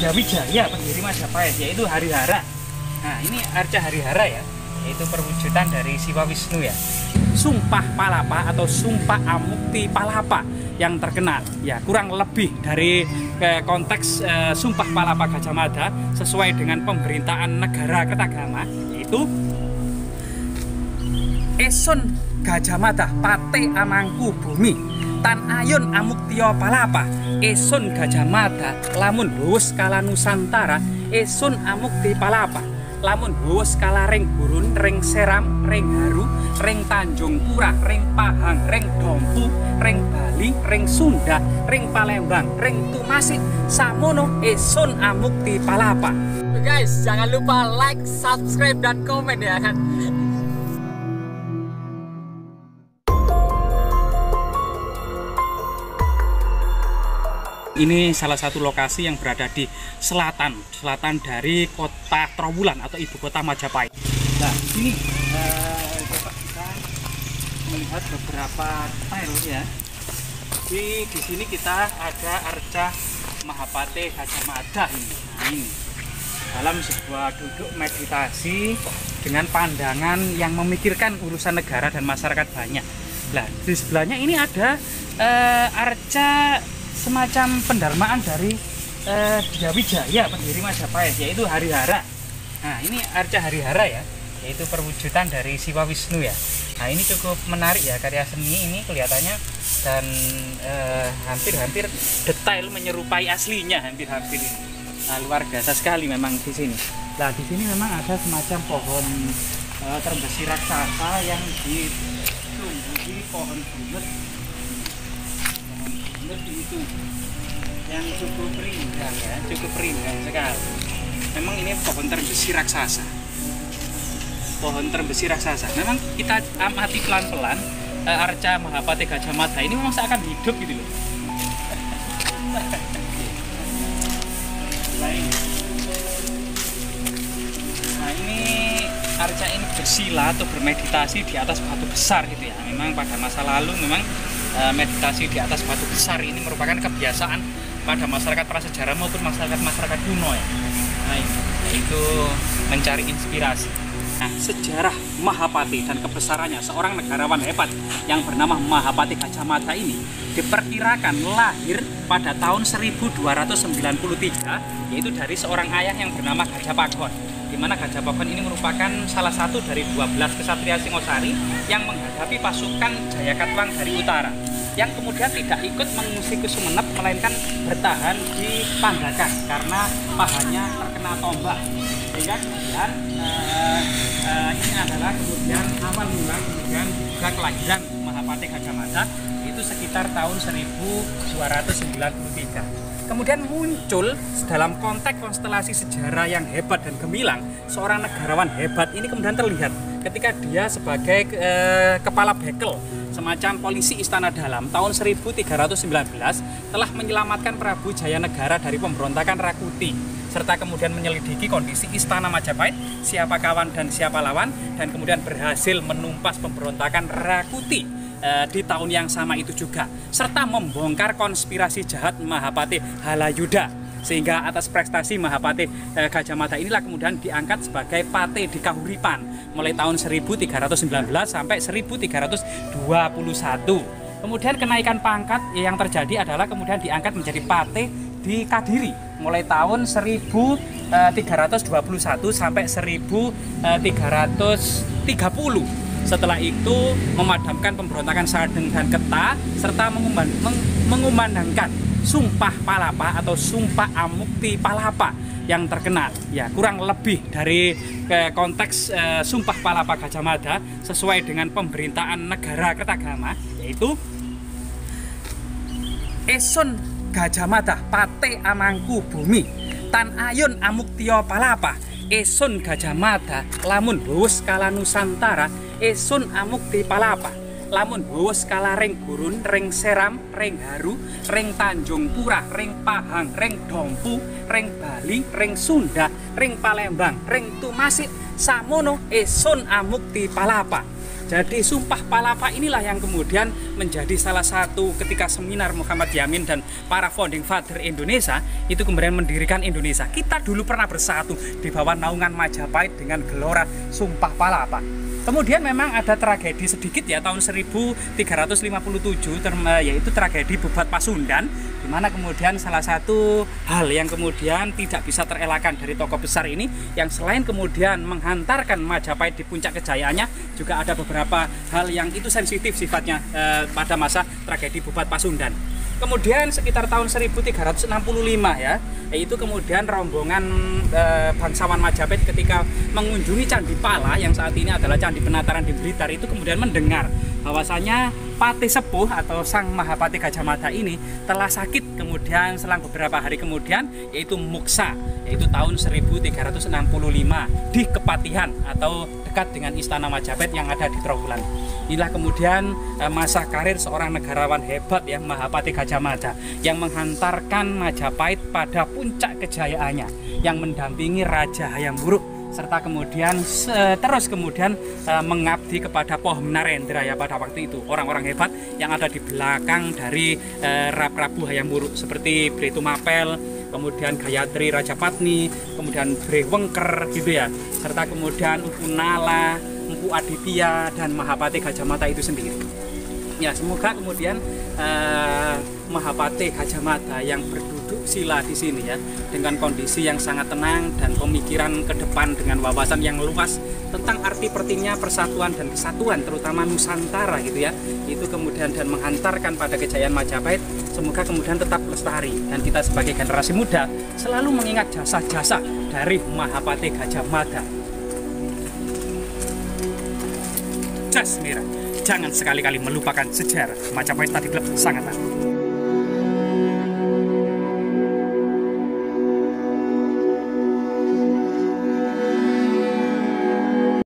Jawijaya pendiri Majapahit, yaitu Harihara. Nah, ini arca Harihara ya, yaitu perwujudan dari Siwa Wisnu ya. Sumpah Palapa atau Sumpah Amukti Palapa yang terkenal ya, kurang lebih dari konteks Sumpah Palapa Gajah Mada sesuai dengan pemerintahan negara Kertagama, yaitu Esun Gajah Mada Pate Amangku Bumi Tan Ayun Amuktio Palapa Esun Gajah Mada lamun huwus kala Nusantara Esun Amukti Palapa lamun huwus kala ring Gurun, ring Seram, ring Haru, ring Tanjung Pura, ring Pahang, ring Dompu, ring Bali, ring Sunda, ring Palembang, ring Tumasik, samono Esun Amukti Palapa. Guys, jangan lupa like, subscribe, dan komen ya kan. Ini salah satu lokasi yang berada di selatan dari kota Trowulan atau ibu kota Majapahit. Nah, ini Bapak bisa melihat beberapa detail ya. Di sini kita ada arca Mahapate Gajah Mada ini. Nah, ini dalam sebuah duduk meditasi dengan pandangan yang memikirkan urusan negara dan masyarakat banyak. Nah, di sebelahnya ini ada arca semacam pendarmaan dari Jawijaya pendiri Majapahit, yaitu Harihara. Nah, ini arca Harihara ya, yaitu perwujudan dari Siwa Wisnu ya. Nah, ini cukup menarik ya, karya seni ini kelihatannya dan hampir-hampir detail menyerupai aslinya, hampir-hampir ini. Nah, luar biasa sekali memang di sini. Nah, di sini memang ada semacam pohon terbesi raksasa yang ditumbuhi pohon bunut itu yang cukup rindang ya, cukup rindang sekali. Memang ini pohon terbesi raksasa. Pohon terbesi raksasa. Memang kita amati pelan-pelan arca Mahapate Gajah Mada ini memang seakan hidup gitu loh. Nah, ini arca ini bersila atau bermeditasi di atas batu besar gitu ya. Memang pada masa lalu memang meditasi di atas batu besar ini merupakan kebiasaan pada masyarakat prasejarah maupun masyarakat kuno ya. Nah, itu mencari inspirasi. Nah, sejarah Mahapati dan kebesarannya seorang negarawan hebat yang bernama Mahapati Gajah Mada ini diperkirakan lahir pada tahun 1293, yaitu dari seorang ayah yang bernama Gajah Pagon, di mana Gajah Pagon ini merupakan salah satu dari 12 kesatria Singosari yang menghadapi pasukan Jayakatwang dari utara, yang kemudian tidak ikut mengungsi ke Sumenep, melainkan bertahan di Pandakan karena pahanya terkena tombak. Sehingga kemudian ini adalah kemudian awal mula kemudian juga kelahiran Mahapati Gajah Mada itu sekitar tahun 1293. Kemudian muncul dalam konteks konstelasi sejarah yang hebat dan gemilang, seorang negarawan hebat ini kemudian terlihat ketika dia sebagai kepala bekel semacam polisi Istana Dalam tahun 1319 telah menyelamatkan Prabu Jayanegara dari pemberontakan Rakuti, serta kemudian menyelidiki kondisi Istana Majapahit, siapa kawan dan siapa lawan, dan kemudian berhasil menumpas pemberontakan Rakuti di tahun yang sama itu juga, serta membongkar konspirasi jahat Mahapati Halayuda. Sehingga atas prestasi Mahapati Gajah Mada inilah kemudian diangkat sebagai Pate di Kahuripan mulai tahun 1319 sampai 1321. Kemudian kenaikan pangkat yang terjadi adalah kemudian diangkat menjadi Pate di Kadiri mulai tahun 1321 sampai 1330. Setelah itu memadamkan pemberontakan Sadeng dan Keta, serta mengumandangkan Sumpah Palapa atau Sumpah Amukti Palapa yang terkenal ya, kurang lebih dari konteks Sumpah Palapa Gajah Mada sesuai dengan pemerintahan negara Kertagama, yaitu Esun Gajah Mada Pate Amangku Bumi Tan Ayun Amuktio Palapa Esun Gajah Mada lamun huwus kala Nusantara Esun Amukti Palapa lamun huwus kala ring Gurun, ring Seram, ring Haru, ring Tanjung Pura, ring Pahang, ring Dompu, ring Bali, ring Sunda, ring Palembang, ring Tumasik, samono Esun Amukti Palapa. Jadi Sumpah Palapa inilah yang kemudian menjadi salah satu ketika seminar Muhammad Yamin dan para founding father Indonesia itu kemudian mendirikan Indonesia. Kita dulu pernah bersatu di bawah naungan Majapahit dengan gelora Sumpah Palapa. Kemudian memang ada tragedi sedikit ya tahun 1357 yaitu tragedi Bubat Pasundan, di mana kemudian salah satu hal yang kemudian tidak bisa terelakkan dari tokoh besar ini yang selain kemudian menghantarkan Majapahit di puncak kejayaannya, juga ada beberapa hal yang itu sensitif sifatnya pada masa tragedi Bubat Pasundan. Kemudian sekitar tahun 1365 ya, yaitu kemudian rombongan bangsawan Majapahit ketika mengunjungi Candi Pala yang saat ini adalah Candi Penataran di Blitar itu kemudian mendengar bahwasanya Pati Sepuh atau Sang Mahapati Gajah Mada ini telah sakit. Kemudian selang beberapa hari kemudian yaitu muksa, yaitu tahun 1365 di Kepatihan atau dekat dengan Istana Majapahit yang ada di Trowulan. Inilah kemudian masa karir seorang negarawan hebat ya, Mahapati Gajah Mada, yang menghantarkan Majapahit pada puncak kejayaannya, yang mendampingi Raja Hayam Wuruk, serta kemudian terus kemudian mengabdi kepada Pohon Narendra ya pada waktu itu. Orang-orang hebat yang ada di belakang dari Prabu Hayam Wuruk seperti Bre Tumapel, kemudian Gayatri Rajapatni, kemudian Bre Wengker gitu ya, serta kemudian Empu Nala, Empu Aditya, dan Mahapati Gajah Mada itu sendiri. Ya, semoga kemudian Mahapati Gajah Mada yang berduduk sila di sini ya, dengan kondisi yang sangat tenang dan pemikiran ke depan dengan wawasan yang luas tentang arti pentingnya persatuan dan kesatuan terutama Nusantara gitu ya, itu kemudian dan menghantarkan pada kejayaan Majapahit, semoga kemudian tetap lestari dan kita sebagai generasi muda selalu mengingat jasa-jasa dari Mahapati Gajah Mada. Jas merah, jangan sekali-kali melupakan sejarah Majapahit tadi sangat